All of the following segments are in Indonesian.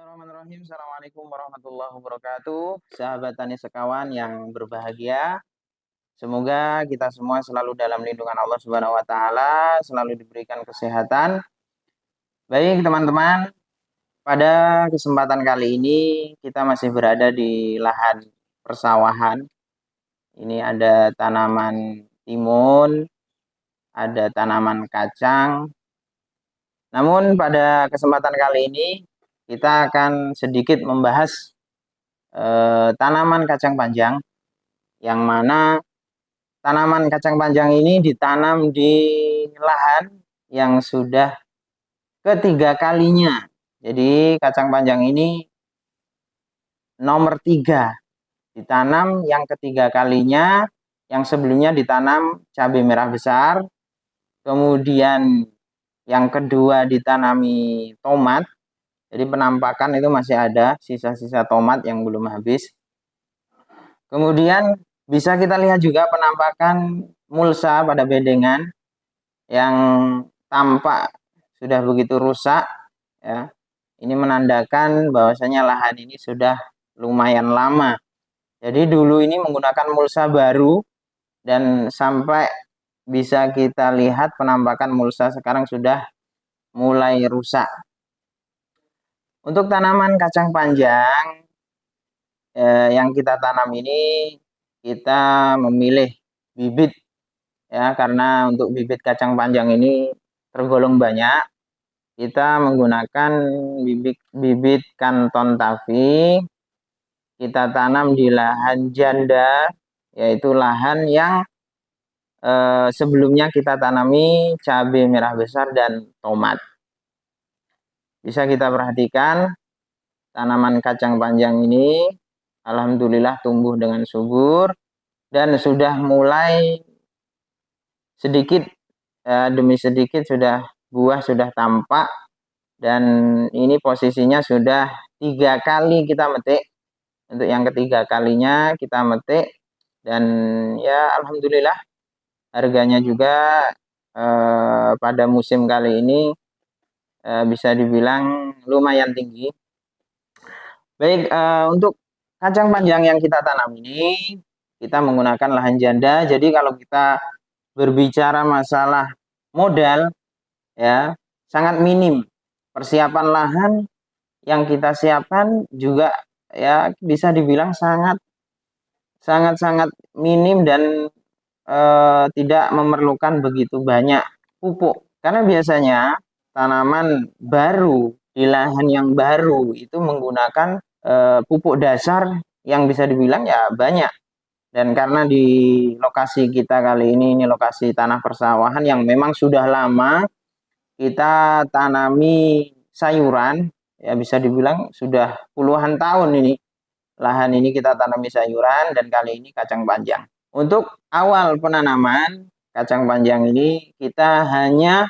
Bismillahirrahmanirrahim. Assalamualaikum warahmatullahi wabarakatuh. Sahabat tani sekawan yang berbahagia. Semoga kita semua selalu dalam lindungan Allah Subhanahu wa taala, selalu diberikan kesehatan. Baik, teman-teman, pada kesempatan kali ini kita masih berada di lahan persawahan. Ini ada tanaman timun, ada tanaman kacang. Namun pada kesempatan kali ini kita akan sedikit membahas tanaman kacang panjang, yang mana tanaman kacang panjang ini ditanam di lahan yang sudah ketiga kalinya. Jadi kacang panjang ini nomor 3 ditanam yang ketiga kalinya. Yang sebelumnya ditanam cabai merah besar, kemudian yang kedua ditanami tomat. Jadi penampakan itu masih ada sisa-sisa tomat yang belum habis. Kemudian bisa kita lihat juga penampakan mulsa pada bedengan yang tampak sudah begitu rusak, ya. Ini menandakan bahwasanya lahan ini sudah lumayan lama. Jadi dulu ini menggunakan mulsa baru dan sampai bisa kita lihat penampakan mulsa sekarang sudah mulai rusak. Untuk tanaman kacang panjang yang kita tanam ini, kita memilih bibit, ya, karena untuk bibit kacang panjang ini tergolong banyak. Kita menggunakan bibit kanton tafi. Kita tanam di lahan janda, yaitu lahan yang sebelumnya kita tanami cabai merah besar dan tomat. Bisa kita perhatikan tanaman kacang panjang ini alhamdulillah tumbuh dengan subur dan sudah mulai sedikit demi sedikit buah sudah tampak, dan ini posisinya sudah 3 kali kita metik. Untuk yang ketiga kalinya kita metik, dan ya alhamdulillah harganya juga pada musim kali ini bisa dibilang lumayan tinggi. Baik, untuk kacang panjang yang kita tanam ini kita menggunakan lahan janda. Jadi kalau kita berbicara masalah modal, ya, sangat minim. Persiapan lahan yang kita siapkan juga ya bisa dibilang sangat minim dan tidak memerlukan begitu banyak pupuk. Karena biasanya tanaman baru di lahan yang baru itu menggunakan pupuk dasar yang bisa dibilang ya banyak. Dan karena di lokasi kita kali ini lokasi tanah persawahan yang memang sudah lama kita tanami sayuran, ya bisa dibilang sudah puluhan tahun ini lahan ini kita tanami sayuran, dan kali ini kacang panjang. Untuk awal penanaman kacang panjang ini kita hanya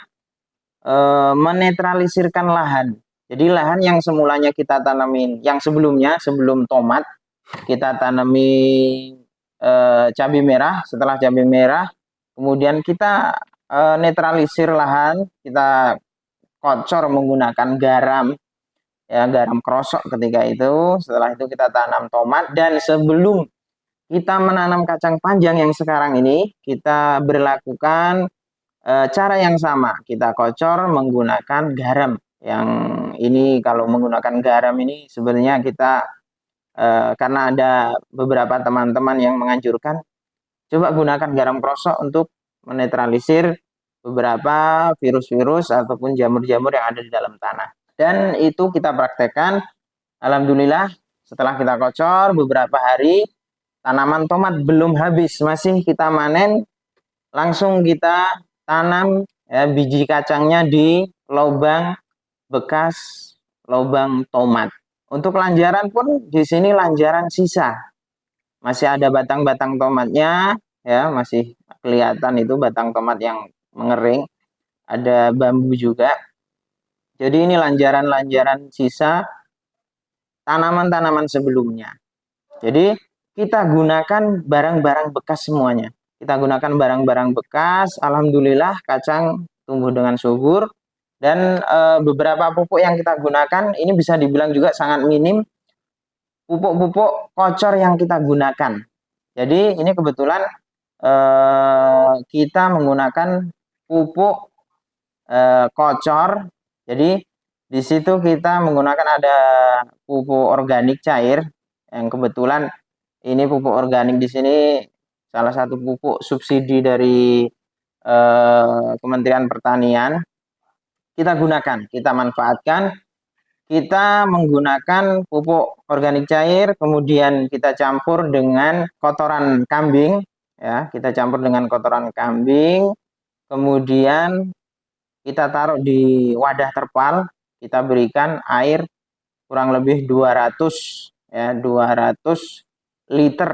menetralisirkan lahan. Jadi lahan yang semulanya kita tanamin, yang sebelumnya sebelum tomat kita tanami cabai merah. Setelah cabai merah kemudian kita netralisir lahan, kita kocor menggunakan garam, ya, garam krosok ketika itu. Setelah itu kita tanam tomat, dan sebelum kita menanam kacang panjang yang sekarang ini kita berlakukan cara yang sama, kita kocor menggunakan garam. Yang ini kalau menggunakan garam ini sebenarnya kita karena ada beberapa teman-teman yang menganjurkan coba gunakan garam krosok untuk menetralisir beberapa virus-virus ataupun jamur-jamur yang ada di dalam tanah. Dan itu kita praktekkan. Alhamdulillah setelah kita kocor beberapa hari, tanaman tomat belum habis, masih kita manen, langsung kita tanam ya, biji kacangnya di lubang bekas lubang tomat. Untuk lanjaran pun di sini lanjaran sisa. Masih ada batang-batang tomatnya, ya, masih kelihatan itu batang tomat yang mengering. Ada bambu juga. Jadi ini lanjaran-lanjaran sisa tanaman-tanaman sebelumnya. Jadi kita gunakan barang-barang bekas semuanya. Kita gunakan barang-barang bekas. Alhamdulillah kacang tumbuh dengan subur Dan beberapa pupuk yang kita gunakan ini bisa dibilang juga sangat minim pupuk-pupuk kocor yang kita gunakan. Jadi ini kebetulan kita menggunakan pupuk kocor. Jadi di situ kita menggunakan ada pupuk organik cair yang kebetulan ini pupuk organik di sini salah satu pupuk subsidi dari Kementerian Pertanian. Kita gunakan, kita manfaatkan, kita menggunakan pupuk organik cair, kemudian kita campur dengan kotoran kambing, ya, kita campur dengan kotoran kambing, kemudian kita taruh di wadah terpal, kita berikan air kurang lebih 200 ya, 200 liter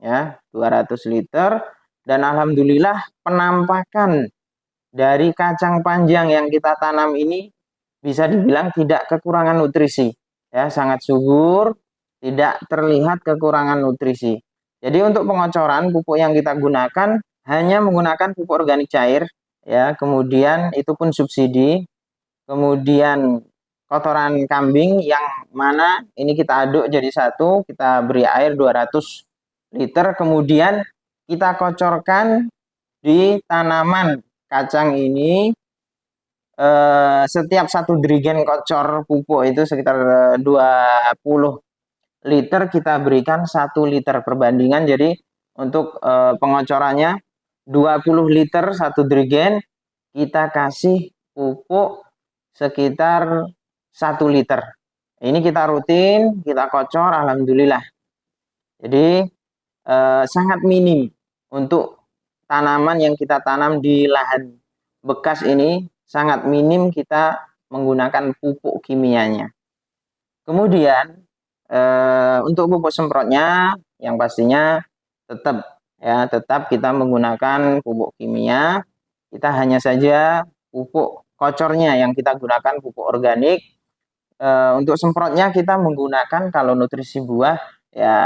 ya, 200 liter, dan alhamdulillah penampakan dari kacang panjang yang kita tanam ini bisa dibilang tidak kekurangan nutrisi ya, sangat subur, tidak terlihat kekurangan nutrisi. Jadi untuk pengocoran pupuk yang kita gunakan hanya menggunakan pupuk organik cair ya, kemudian itu pun subsidi, kemudian kotoran kambing yang mana ini kita aduk jadi satu, kita beri air 200 liter, kemudian kita kocorkan di tanaman kacang ini. Setiap satu dirigen kocor pupuk itu sekitar 20 liter, kita berikan 1 liter perbandingan. Jadi untuk pengocorannya 20 liter satu dirigen, kita kasih pupuk sekitar 1 liter. Ini kita rutin, kita kocor, alhamdulillah. Jadi sangat minim untuk tanaman yang kita tanam di lahan bekas ini, sangat minim kita menggunakan pupuk kimianya. Kemudian untuk pupuk semprotnya yang pastinya tetap kita menggunakan pupuk kimia. Kita hanya saja pupuk kocornya yang kita gunakan pupuk organik. Untuk semprotnya kita menggunakan kalau nutrisi buah ya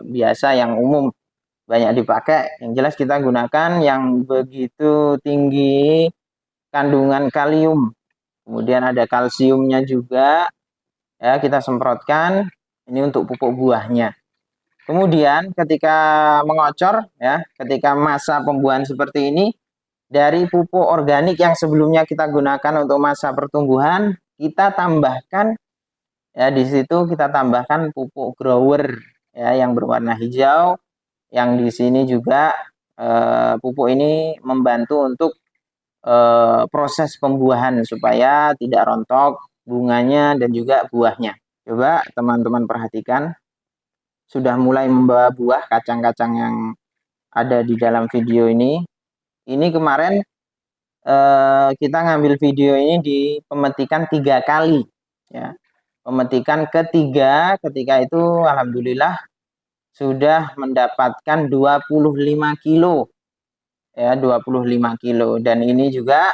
biasa yang umum banyak dipakai. Yang jelas kita gunakan yang begitu tinggi kandungan kalium, kemudian ada kalsiumnya juga ya, kita semprotkan ini untuk pupuk buahnya. Kemudian ketika mengocor ya, ketika masa pembuahan seperti ini, dari pupuk organik yang sebelumnya kita gunakan untuk masa pertumbuhan, kita tambahkan ya, di situ kita tambahkan pupuk grower ya yang berwarna hijau, yang di sini juga pupuk ini membantu untuk proses pembuahan supaya tidak rontok bunganya dan juga buahnya. Coba teman-teman perhatikan, sudah mulai membawa buah kacang-kacang yang ada di dalam video ini. Ini kemarin kita ngambil video ini di pemetikan 3 kali ya. Pemetikan ketiga, ketika itu alhamdulillah sudah mendapatkan 25 kilo ya, 25 kilo, dan ini juga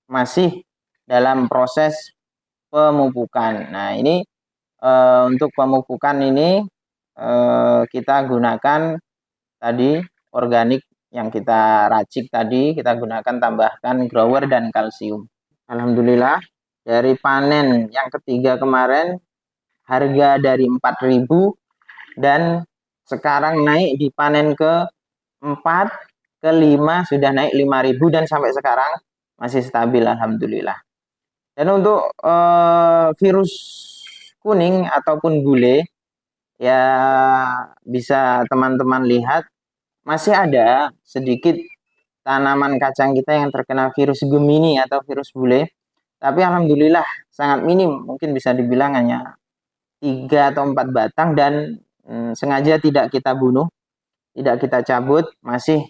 masih dalam proses pemupukan. Nah, ini untuk pemupukan ini kita gunakan tadi organik yang kita racik tadi, kita gunakan tambahkan grower dan kalsium. Alhamdulillah dari panen yang ketiga kemarin harga dari 4.000 dan sekarang naik di panen ke 4, ke 5 sudah naik 5.000 dan sampai sekarang masih stabil alhamdulillah. Dan untuk virus kuning ataupun gule ya, bisa teman-teman lihat masih ada sedikit tanaman kacang kita yang terkena virus Gemini atau virus bule, tapi alhamdulillah sangat minim, mungkin bisa dibilang hanya 3 atau 4 batang, dan sengaja tidak kita bunuh, tidak kita cabut, masih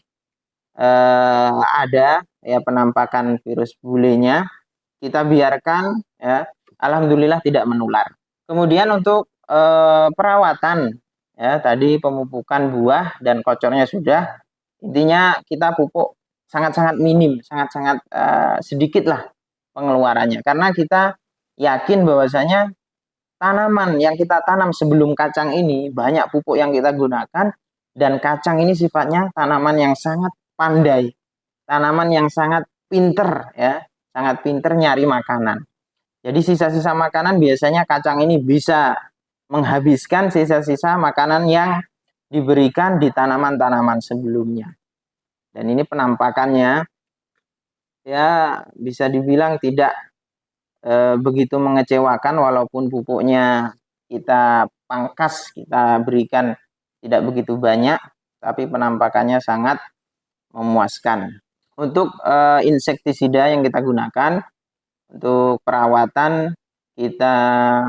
ada ya penampakan virus bulenya, kita biarkan ya, alhamdulillah tidak menular. Kemudian untuk perawatan ya, tadi pemupukan buah dan kocornya sudah, intinya kita pupuk sangat-sangat minim, sangat-sangat sedikit lah pengeluarannya, karena kita yakin bahwasanya tanaman yang kita tanam sebelum kacang ini banyak pupuk yang kita gunakan, dan kacang ini sifatnya tanaman yang sangat pandai, tanaman yang sangat pinter ya, sangat pinter nyari makanan. Jadi sisa-sisa makanan biasanya kacang ini bisa menghabiskan sisa-sisa makanan yang diberikan di tanaman-tanaman sebelumnya. Dan ini penampakannya ya bisa dibilang tidak begitu mengecewakan, walaupun pupuknya kita pangkas, kita berikan tidak begitu banyak, tapi penampakannya sangat memuaskan. Untuk insektisida yang kita gunakan untuk perawatan, kita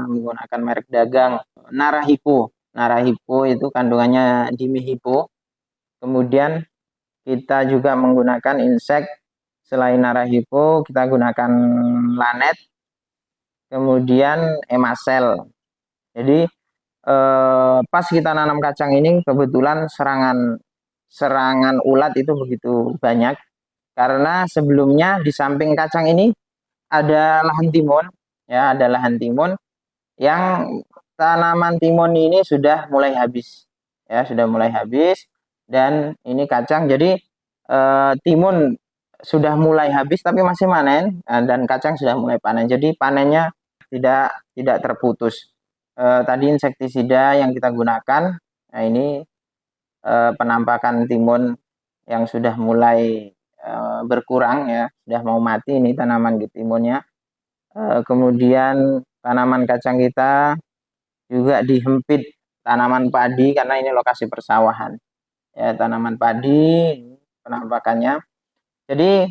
menggunakan merek dagang Narahipo. Narahipo itu kandungannya dimihipo. Kemudian kita juga menggunakan insek selain Narahipo, kita gunakan Lanet, kemudian Emasel. Jadi pas kita nanam kacang ini kebetulan serangan ulat itu begitu banyak, karena sebelumnya di samping kacang ini ada lahan timun, ya, ada lahan timun yang tanaman timun ini sudah mulai habis, ya, sudah mulai habis. Dan ini kacang, jadi timun sudah mulai habis tapi masih panen, dan kacang sudah mulai panen, jadi panennya tidak terputus. Tadi insektisida yang kita gunakan, nah ini penampakan timun yang sudah mulai berkurang, ya, sudah mau mati ini tanaman timunnya. Kemudian tanaman kacang kita juga dihempit tanaman padi karena ini lokasi persawahan, ya, tanaman padi penampakannya. Jadi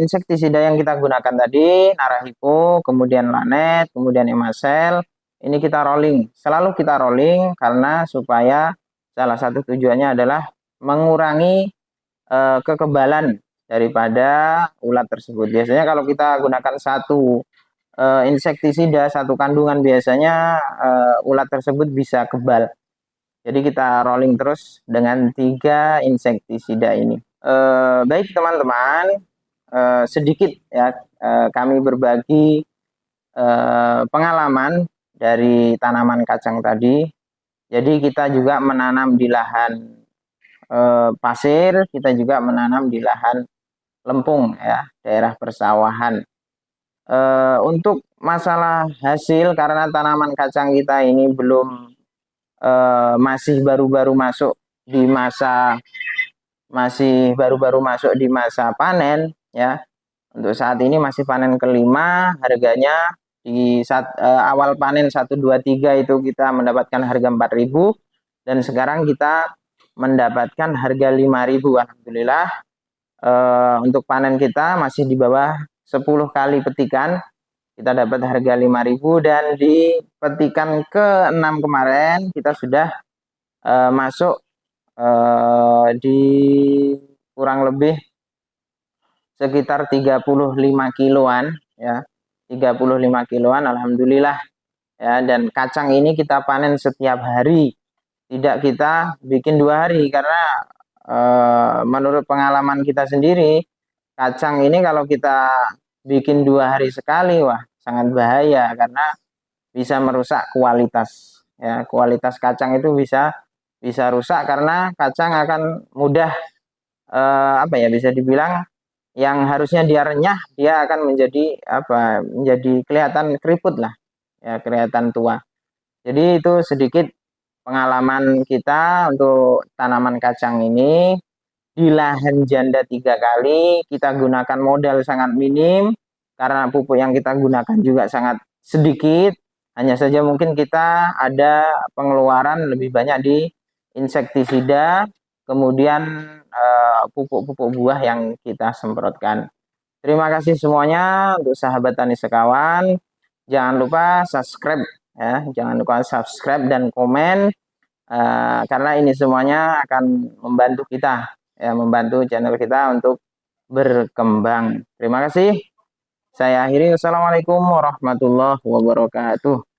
insektisida yang kita gunakan tadi Narahipo, kemudian Lanet, kemudian Emasel, ini kita rolling, selalu kita rolling karena supaya salah satu tujuannya adalah mengurangi kekebalan daripada ulat tersebut. Biasanya kalau kita gunakan satu insektisida, satu kandungan, biasanya ulat tersebut bisa kebal. Jadi kita rolling terus dengan 3 insektisida ini. Baik teman-teman, sedikit ya kami berbagi pengalaman dari tanaman kacang tadi. Jadi kita juga menanam di lahan pasir, kita juga menanam di lahan lempung, ya, daerah persawahan. Untuk masalah hasil, karena tanaman kacang kita ini belum masih baru-baru masuk di masa panen, ya. Untuk saat ini masih panen kelima, harganya di awal panen 1 2 3 itu kita mendapatkan harga 4.000, dan sekarang kita mendapatkan harga 5.000. Alhamdulillah. Untuk panen kita masih di bawah 10 kali petikan, kita dapat harga 5.000, dan di petikan ke-6 kemarin kita sudah masuk di kurang lebih sekitar 35 kiloan, ya, 35 kiloan, alhamdulillah, ya. Dan kacang ini kita panen setiap hari, tidak kita bikin 2 hari, karena menurut pengalaman kita sendiri, kacang ini kalau kita bikin 2 hari sekali, wah, sangat bahaya karena bisa merusak kualitas, ya, kualitas kacang itu bisa rusak karena kacang akan mudah apa ya, bisa dibilang yang harusnya dia renyah, dia akan menjadi kelihatan keriput lah, ya, kelihatan tua. Jadi itu sedikit pengalaman kita untuk tanaman kacang ini. Di lahan janda 3 kali, kita gunakan modal sangat minim karena pupuk yang kita gunakan juga sangat sedikit. Hanya saja mungkin kita ada pengeluaran lebih banyak di insektisida, kemudian pupuk-pupuk buah yang kita semprotkan. Terima kasih semuanya untuk sahabat tani sekawan. Jangan lupa subscribe, ya, jangan lupa subscribe dan komen, karena ini semuanya akan membantu kita, ya, membantu channel kita untuk berkembang. Terima kasih. Saya akhiri. Wassalamualaikum warahmatullahi wabarakatuh.